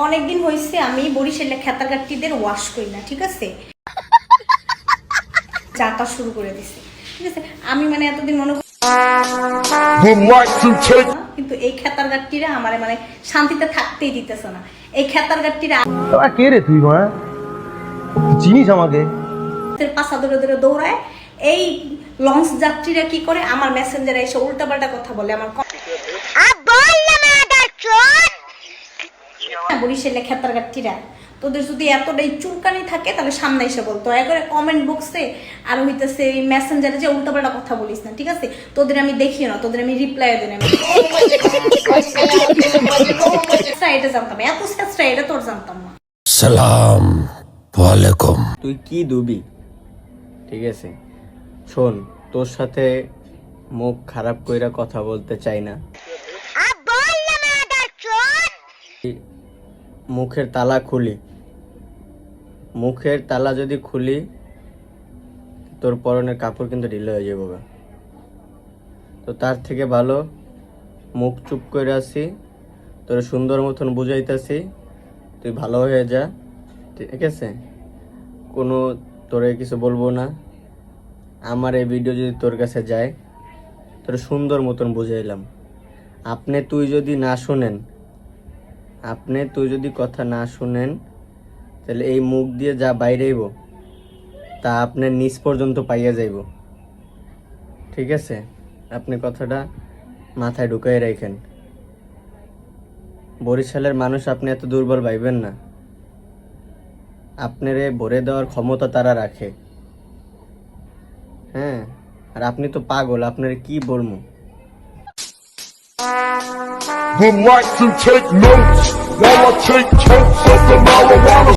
অনেকদিন হয়েছে আমি বরিশালে খেতারগাট্টিদের ওয়াশ করি না, ঠিক আছে? যাতা শুরু করে দিছি, ঠিক আছে? আমি মানে এতদিন মনে কিন্তু এই খেতারগাট্টিরা আমার মানে শান্তিতে থাকতেই দিতেছে না। এই খেতারগাট্টিরা কে রে তুই চিনিস আমাকে? পাশা ধরে ধরে দৌড়ায়। এই লঞ্চ যাত্রীরা কি করে, আমার মেসেঞ্জারে এসে উল্টাপাল্টা কথা বলে। আমার বরিশালে খেতারগাট্টিরা, তোদের যদি এতটাই চুলকানি থাকে তাহলে সামনে এসে বলতো, একবারে কমেন্ট বক্সে আর হইতেছে মেসেঞ্জারে যে উল্টাপাল্টা কথা বলিস না, ঠিক আছে? তোদের আমি দেখিও না, তোদের আমি রিপ্লাই দেন। এটা জানতাম, এত চেষ্টা এটা তোর জানতাম না। সালাম ওয়ালাইকুম। তুই কি দুবি, ঠিক আছে? শোন, তোর সাথে মুখ খারাপ কইরা কথা বলতে চাই না। মুখের তালা খুলি, মুখের তালা যদি খুলি তোর পরনের কাপড় কিন্তু ঢিলে হয়ে যাবে। তো তার থেকে ভালো মুখ চুপ করে আসি, তোর সুন্দর মতন বুঝাইতেছি, তুই ভালো হয়ে যা, ঠিক আছে? কোনো তোরে কিছু বলবো না। আমার এই ভিডিও যদি তোর কাছে যায়, তোর সুন্দর মতন বুঝাইলাম। তুই যদি কথা না শুনেন তাহলে এই মুখ দিয়ে যা বাইরেইব তা আপনার নিচ পর্যন্ত পাইয়া যাইব, ঠিক আছে? আপনি কথাটা মাথায় ঢুকাই রাখেন। বরিশালের মানুষ আপনি এত দুর্বল ভাইবেন না। আপনারে ভরে দেওয়ার ক্ষমতা তারা রাখে, হ্যাঁ? আর আপনি তো পাগল, আপনার কি বলবো? Would like to take notes while I take totes of the marijuana.